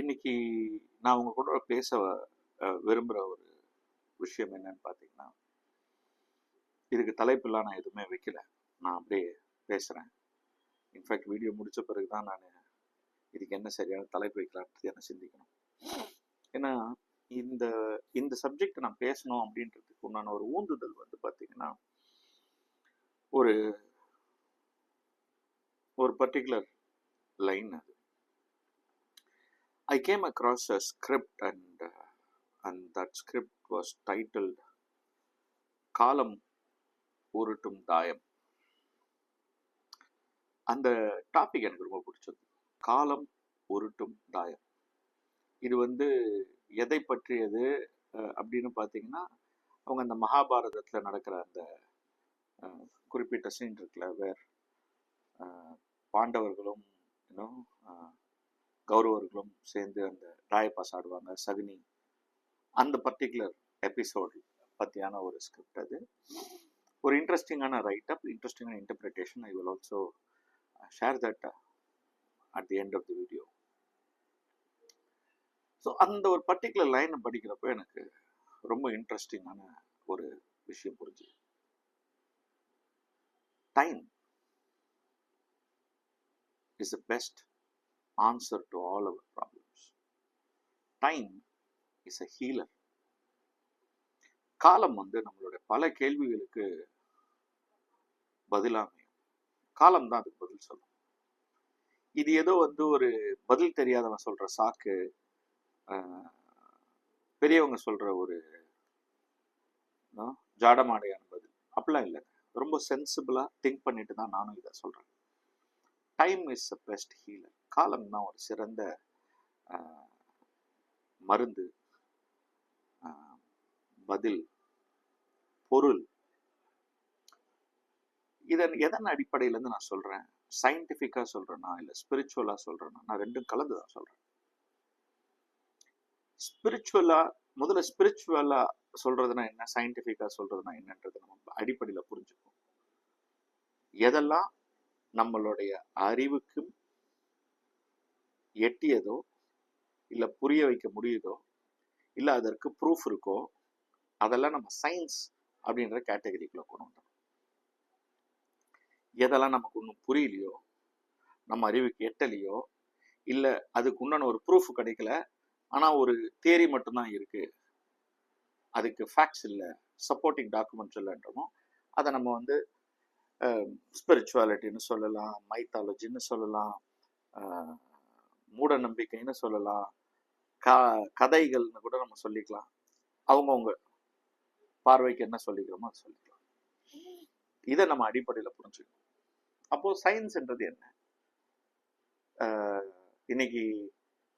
இன்னைக்கு நான் உங்க கூட பேச விரும்புகிற ஒரு விஷயம் என்னன்னு பார்த்தீங்கன்னா, இதுக்கு தலைப்பெல்லாம் நான் எதுவுமே வைக்கல. நான் அப்படியே பேசுகிறேன். இன்ஃபேக்ட் வீடியோ முடித்த பிறகு தான் நான் இதுக்கு என்ன சரியான தலைப்பு வைக்கலான்றது என்ன சிந்திக்கணும். ஏன்னா இந்த இந்த சப்ஜெக்ட் நான் பேசணும் அப்படின்றதுக்கு உண்டான ஒரு ஊந்துதல் வந்து பார்த்தீங்கன்னா, ஒரு ஒரு பர்டிகுலர் லைன் அது. I came across a script and that script was titled காலம் உருட்டும் தாயம். அந்த டாபிக் எனக்கு ரொம்ப பிடிச்சது. காலம் உருட்டும் தாயம். இது வந்து எதை பற்றியது அப்படின்னு பார்த்தீங்கன்னா, அவங்க அந்த மகாபாரதத்தில் நடக்கிற அந்த குறிப்பிட்ட சீன் இருக்குல்ல, வேர் பாண்டவர்களும் இன்னும் கௌரவர்களும் சேர்ந்து அந்த ராயப்பாஸ் ஆடுவாங்க, சகுனி, அந்த பர்டிகுலர் எபிசோடு பற்றியான ஒரு ஸ்கிரிப்ட் அது. ஒரு இன்ட்ரெஸ்டிங்கான ரைட்டப், இன்ட்ரெஸ்டிங்கான interpretation. I will also share that at the end of the video. So அந்த ஒரு பர்டிகுலர் லைனை படிக்கிறப்போ எனக்கு ரொம்ப இன்ட்ரெஸ்டிங்கான ஒரு விஷயம் புரிஞ்சு. Time is the best answer to all our problems. Time is a healer. காலம் வந்து நம்மளுடைய பல கேள்விகளுக்கு பதிலாக காலம் தான் அதுக்கு பதில் சொல்லும். இது ஏதோ வந்து ஒரு பதில் தெரியாதவன் சொல்ற சாக்கு, பெரியவங்க சொல்ற ஒரு ஜாடமாடையான பதில் அப்படிலாம் இல்லை. ரொம்ப சென்சிபிளா திங்க் பண்ணிட்டு தான் நானும் இதை சொல்றேன். Time is the best healer. காலம் தான் ஒரு சிறந்த மருந்து, பதில், பொருள். எதன் அடிப்படையில இருந்து நான் சொல்றேன்? சயின்டிபிக்கா சொல்றேன்னா இல்ல ஸ்பிரிச்சுவலா சொல்றேன்னா? நான் ரெண்டும் கலந்து தான் சொல்றேன். முதல்ல ஸ்பிரிச்சுவலா சொல்றதுன்னா என்ன, சயின்டிபிக்கா சொல்றதுன்னா என்னன்றது நம்ம அடிப்படையில புரிஞ்சுக்கணும். எதெல்லாம் நம்மளுடைய அறிவுக்கும் எட்டியதோ இல்ல புரிய வைக்க முடியுதோ இல்ல அதற்கு ப்ரூஃப் இருக்கோ அதெல்லாம் நம்ம சயின்ஸ் அப்படின்ற கேட்டகரிக்குள்ள கொண்டு வந்தோம். எதெல்லாம் நமக்கு ஒன்றும் புரியலையோ, நம்ம அறிவுக்கு எட்டலையோ, இல்ல அதுக்கு உண்டான ஒரு ப்ரூஃப் கிடைக்கல, ஆனா ஒரு தியரி மட்டும்தான் இருக்கு, அதுக்கு ஃபேக்ட்ஸ் இல்லை, சப்போர்ட்டிங் டாக்குமெண்ட்ஸ் இல்லைன்றமோ, அதை நம்ம வந்து ஸ்பிரிச்சுவாலிட்டின்னு சொல்லலாம், மைத்தாலஜின்னு சொல்லலாம், மூட நம்பிக்கைன்னு சொல்லலாம், கதைகள்னு கூட நம்ம சொல்லிக்கலாம். அவங்கவுங்க பார்வைக்கு என்ன சொல்லிக்கிறோமோ அது சொல்லிக்கலாம். இதை நம்ம அடிப்படையில் புரிஞ்சுக்கணும். அப்போ சயின்ஸ்ன்றது என்ன? இன்னைக்கு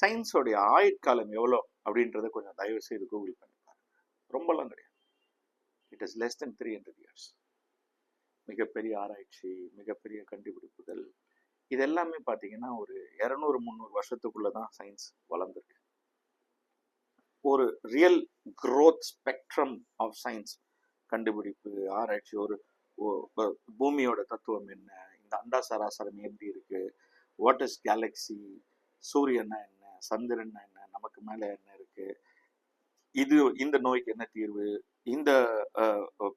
சயின்ஸோடைய ஆயுட்காலம் எவ்வளோ அப்படின்றத கொஞ்சம் தயவு செய்து கூகுள் பண்ணி பாருங்க. ரொம்பலாம் கிடையாது. It is less than 300 years. மிகப்பெரிய ஆராய்ச்சி, மிகப்பெரிய கண்டுபிடிப்புகள், இது எல்லாமே பார்த்தீங்கன்னா ஒரு 200-300 வருஷத்துக்குள்ளதான் சயின்ஸ் வளர்ந்துருக்கு. ஒரு real growth spectrum of science, கண்டுபிடிப்பு, ஆராய்ச்சி, ஒரு பூமியோட தத்துவம் என்ன, இந்த அண்டா சராசரம் எப்படி இருக்கு, வாட் இஸ் கேலக்சி, சூரியன்னா என்ன, சந்திரன்னா என்ன, நமக்கு மேல என்ன இருக்கு, இந்த நோய்க்கு என்ன தீர்வு, இந்த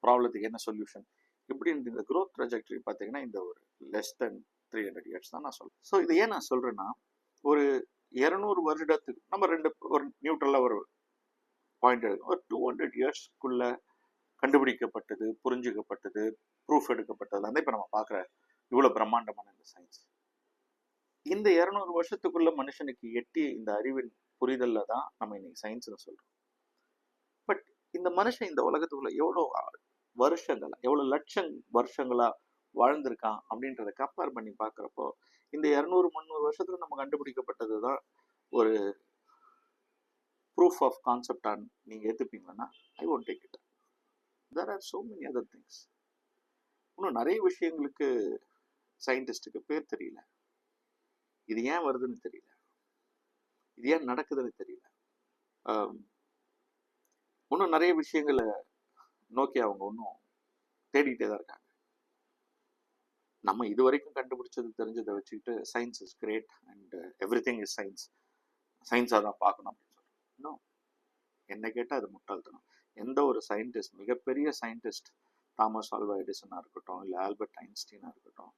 ப்ராப்ளத்துக்கு என்ன சொல்யூஷன், இப்படி இந்த க்ரோத் ட்ரெஜெக்டரி பார்த்தீங்கன்னா இந்த ஒரு லெஸ் தென் 300 years தான் நான் சொல்றேன். ஸோ இது ஏன் நான் சொல்றேன்னா, ஒரு 200 வருடத்துக்கு நம்ம ஒரு நியூட்ரலா ஒரு பாயிண்ட் எடுக்கும். ஒரு 200 yearsக்குள்ள கண்டுபிடிக்கப்பட்டது, புரிஞ்சுக்கப்பட்டது, ப்ரூஃப் எடுக்கப்பட்டது தான் இப்போ நம்ம பார்க்குற இவ்வளோ பிரம்மாண்டமான இந்த சயின்ஸ். இந்த 200 வருஷத்துக்குள்ள மனுஷனுக்கு எட்டி இந்த அறிவின் புரிதல்ல தான் நம்ம இன்னைக்கு சயின்ஸ்னு சொல்றோம். பட் இந்த மனுஷன் இந்த உலகத்துக்குள்ள எவ்வளோ வருஷங்களா, எவ்வளோ லட்சம் வருஷங்களா வாழ்ந்திருக்கான் அப்படின்றத கம்பேர் பண்ணி பார்க்குறப்போ இந்த 200-300 வருஷத்துல நம்ம கண்டுபிடிக்கப்பட்டது தான் ஒரு ப்ரூஃப் ஆஃப் கான்செப்டா நீங்க ஏற்றுப்பீங்கன்னா I won't take it. There are so many other things. இன்னும் நிறைய விஷயங்களுக்கு சயின்டிஸ்டுக்கு பேர் தெரியல. இது ஏன் வருதுன்னு தெரியல, இது ஏன் நடக்குதுன்னு தெரியல. இன்னும் நிறைய விஷயங்களை நோக்கி அவங்க இன்னும் தேடிக்கிட்டே தான் இருக்காங்க. நம்ம இது வரைக்கும் கண்டுபிடிச்சது தெரிஞ்சதை வச்சுக்கிட்டு science is great and everything is science, சயின்ஸாக தான் பார்க்கணும் அப்படின்னு சொல்கிறோம். இன்னும் என்ன கேட்டால் அது முட்டாள்தனம். எந்த ஒரு சயின்டிஸ்ட், மிகப்பெரிய சயின்டிஸ்ட், தாமஸ் ஆல்வா எடிசனாக இருக்கட்டும், இல்லை ஆல்பர்ட் ஐன்ஸ்டீனாக இருக்கட்டும்,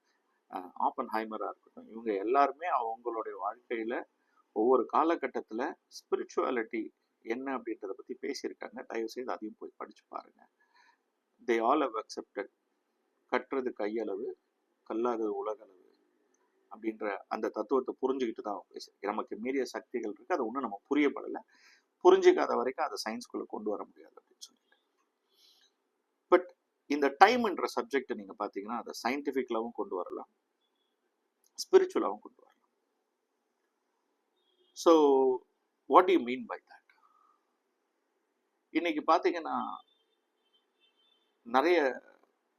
ஆப்பன்ஹைமராக இருக்கட்டும், இவங்க எல்லாருமே அவங்களுடைய வாழ்க்கையில் ஒவ்வொரு காலகட்டத்தில் ஸ்பிரிச்சுவாலிட்டி என்ன அப்படின்றத பற்றி பேசியிருக்காங்க. தயவுசெய்து அதையும் போய் படித்து பாருங்கள். தே ஆல் ஹவ் அக்செப்டட் கட்டுறது கையளவு, கல்லாதது உலகளவு அப்படின்ற அந்த தத்துவத்தை புரிஞ்சுக்கிட்டு தான் அவங்க பேசுகிறேன். நமக்கு மீறிய சக்திகள் இருக்குது, அதை ஒன்றும் நம்ம புரியப்படலை, புரிஞ்சிக்காத வரைக்கும் அதை சயின்ஸ்குள்ளே கொண்டு வர முடியாது அப்படின்னு சொல்லிட்டு. பட் இந்த டைம்ன்ற சப்ஜெக்ட் நீங்கள் பார்த்தீங்கன்னா அதை சயின்டிஃபிக்கலாகவும் கொண்டு வரலாம், ஸ்பிரிச்சுவலாகவும் கொண்டு வரலாம். So what do you mean by that? இன்னைக்கு பார்த்தீங்கன்னா நிறைய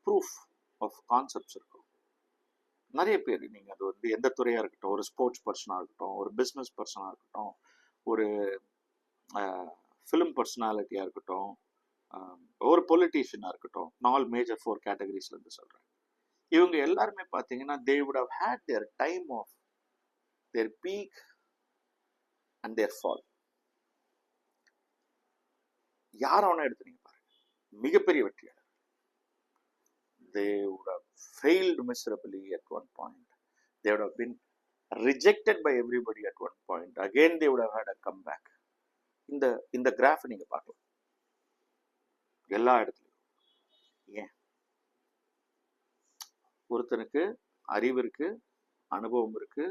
ப்ரூஃப் ஆஃப் கான்செப்ட்ஸ் இருக்கும். நிறைய பேர், நீங்கள் அது வந்து எந்த துறையாக இருக்கட்டும், ஒரு ஸ்போர்ட்ஸ் பர்சனாக இருக்கட்டும், ஒரு பிஸ்னஸ் பர்சனாக இருக்கட்டும், ஒரு ஃபிலிம் பர்சனாலிட்டியாக இருக்கட்டும், ஒரு பொலிட்டீஷியனாக இருக்கட்டும், 4 மேஜர் 4 கேட்டகரிஸ்லேருந்து சொல்கிறேன். இவங்க எல்லாருமே பார்த்தீங்கன்னா they would have had their time of their peak and their fall. யார் அவனை எடுத்துனீங்க பாருங்க, மிகப்பெரிய வெற்றியாளர். They would have failed miserably at one point. They would have been rejected by everybody at one point. Again they would have had a comeback. இந்த graph நீங்க பார்க்கலாம் எல்லா இடத்துலையும். ஏன்? ஒருத்தனுக்கு அறிவு இருக்கு, அனுபவம் இருக்கு,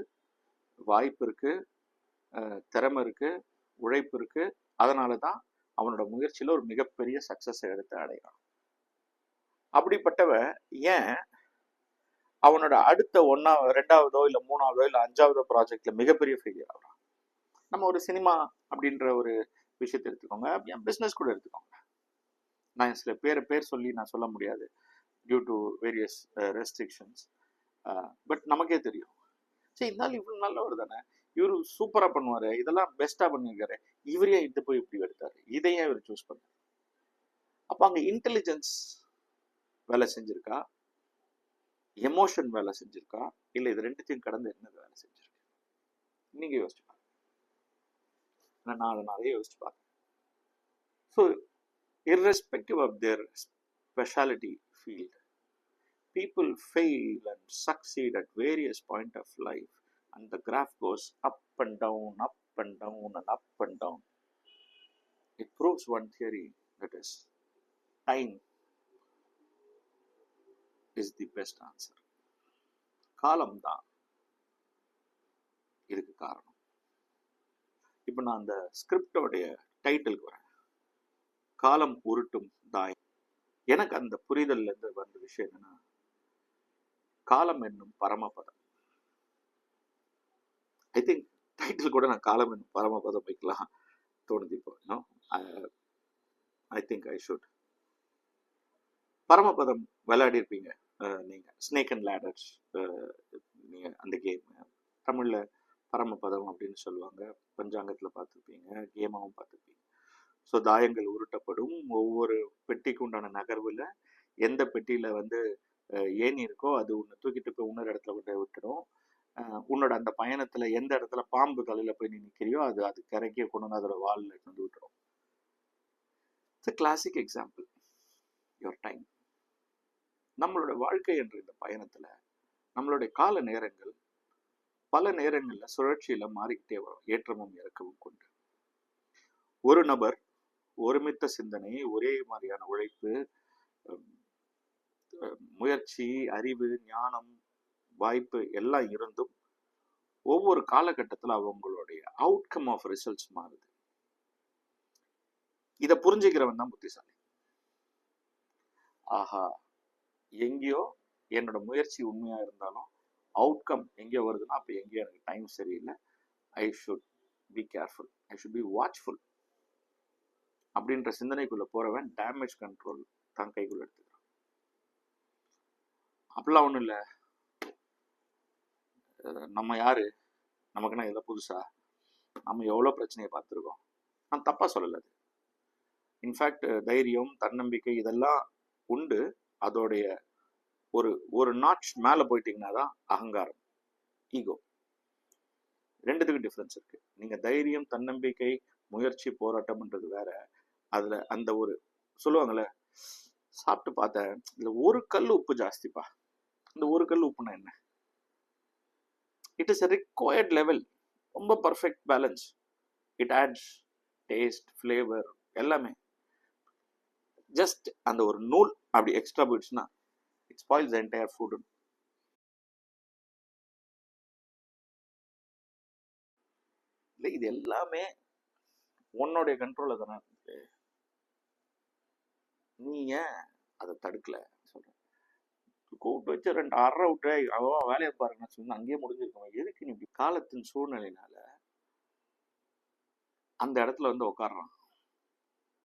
வாய்ப்பு இருக்கு, திறமை இருக்கு, உழைப்பு இருக்கு. அதனால தான் அவனோட முயற்சியில் ஒரு மிகப்பெரிய சக்சஸ் எடுத்து அடையலாம். அப்படிப்பட்டவன் ஏன் அவனோட அடுத்த 2வதோ இல்லை 3வதோ இல்லை 5வதோ ப்ராஜெக்ட்ல மிகப்பெரிய ஃபெயிலியர் ஆகிறான்? நம்ம ஒரு சினிமா அப்படின்ற ஒரு விஷயத்தை எடுத்துக்கோங்க, என் பிஸ்னஸ் கூட எடுத்துக்கோங்க. நான் சில பேர் சொல்லி நான் சொல்ல முடியாது due to various restrictions. But நமக்கே தெரியும், சரி இருந்தாலும் இவ்வளோ நல்லவர் தானே, இவரு சூப்பராக பண்ணுவார், இதெல்லாம் பெஸ்ட்டாக பண்ணியிருக்காரு, இவரையே இது போய் இப்படி எடுத்தார், இதையே இவர் சூஸ் பண்ணார். அப்போ அங்கே இன்டெலிஜென்ஸ் வேலை செஞ்சிருக்கா, எமோஷன் வேலை செஞ்சிருக்கா, இல்லை இது ரெண்டுத்தையும் கடந்து என்ன வேலை செஞ்சிருக்கு? நீங்க யோசிச்சு பாருங்க. நான் அதை நிறைய யோசிச்சு பார்த்தேன். So irrespective of their specialty field, people fail and succeed at various point of life, and the graph goes up and down, up and down, and up and down. It proves one theory, that is time is the best answer. காலம் தான் இதுக்கு காரணம். இப்போ நான் அந்த ஸ்கிரிப்டோடைய டைட்டிலுக்கு வரேன், காலம் உருட்டும் தாயம். எனக்கு அந்த புரிதல்ல இருந்து வந்த விஷயம் என்னன்னா, காலம் என்னும் பரமபதம். ஐ திங்க் டைட்டில் கூட நான் காலம் என்னும் பரமபதம் வைக்கலாம் தோணுது இப்போ. I think I should. பரமபதம் விளையாடி இருப்பீங்க நீங்க, ஸ்னேக் அண்ட் லேடர்ஸ், நீங்க அந்த கேம் தமிழ்ல பரமபதம் அப்படின்னு சொல்லுவாங்க, பஞ்சாங்கத்தில் பார்த்துருப்பீங்க, கேமாவும் பார்த்துருப்பீங்க. ஸோ தாயங்கள் உருட்டப்படும், ஒவ்வொரு பெட்டிக்கு உண்டான நகர்வில் எந்த பெட்டியில் வந்து ஏணி இருக்கோ அது உன்னை தூக்கிட்டு போய் இன்னொரு இடத்துல கொண்டு விட்டுடும். உன்னோட அந்த பயணத்தில் எந்த இடத்துல பாம்பு தலையில் போய் நீ நிற்கிறியோ அது கரைக்கே கொண்டு வந்து அதோட வாலில் கொண்டு விட்டுரும். It's a classic example, your time. நம்மளோட வாழ்க்கை என்ற இந்த பயணத்தில் நம்மளுடைய கால நேரங்கள் பல நேரங்களில் சுழற்சியில் மாறிக்கிட்டே வரும், ஏற்றமும் இறக்கமும் கொண்டு. ஒரு நபர் ஒருமித்த சிந்தனை, ஒரே மாதிரியான உழைப்பு, முயற்சி, அறிவு, ஞானம், வாய்ப்பு எல்லாம் இருந்தும் ஒவ்வொரு காலகட்டத்தில் அவங்களுடைய அவுட்கம் ஆஃப் ரிசல்ட்ஸ் மாறுது. இதை புரிஞ்சுக்கிறவன் தான் புத்திசாலி. ஆஹா, எங்கேயோ என்னோட முயற்சி உண்மையா இருந்தாலும் அவுட்கம் எங்கேயோ வருதுன்னா அப்போ எங்கேயோ எனக்கு டைம் சரியில்லை, I should be careful, I should be watchful அப்படின்ற சிந்தனைக்குள்ள போறவன் டேமேஜ் கண்ட்ரோல் தான் கைக்குள்ள எடுத்துக்கிறான். அப்படிலாம் ஒன்றும் இல்லை, நம்ம யாரு, நமக்குன்னா இதெல்லாம் புதுசா, நம்ம எவ்வளோ பிரச்சனையை பார்த்துருக்கோம். நான் தப்பா சொல்லலை. இன்ஃபேக்ட் தைரியம், தன்னம்பிக்கை இதெல்லாம் உண்டு. அதோடைய ஒரு நாட்ச் மேலே போயிட்டீங்கன்னா தான் அகங்காரம், ஈகோ. ரெண்டுத்துக்கும் டிஃப்ரென்ஸ் இருக்கு. நீங்க தைரியம், தன்னம்பிக்கை, முயற்சி, போராட்டம்ன்றது வேற. அதுல அந்த ஒரு சொல்லுவாங்கல்ல, சாப்பிட்டு பார்த்தேன் இதுல ஒரு கல் உப்பு ஜாஸ்திப்பா. இந்த ஒரு கல் உப்புனா என்ன? It is a required level. ரொம்ப perfect balance. It adds taste, flavour எல்லாமே. ஜஸ்ட் அந்த ஒரு நூல் அப்படி எக்ஸ்ட்ரா போயிடுச்சுன்னா it spoils the entire food. இல்லை, இது எல்லாமே உன்னுடைய கண்ட்ரோல்ல தானே இருக்கு. நீ ஏன் அதை தடுக்கல சொல்றேன். கூப்பிட்டு வச்சு 2 அரை விட்டு அவன் வேலையை பாருங்கன்னு சொன்னா அங்கேயே முடிஞ்சிருக்கோம். எதுக்கு நீ இப்படி காலத்தின் சூழ்நிலையினால அந்த இடத்துல வந்து உட்காடுறான்.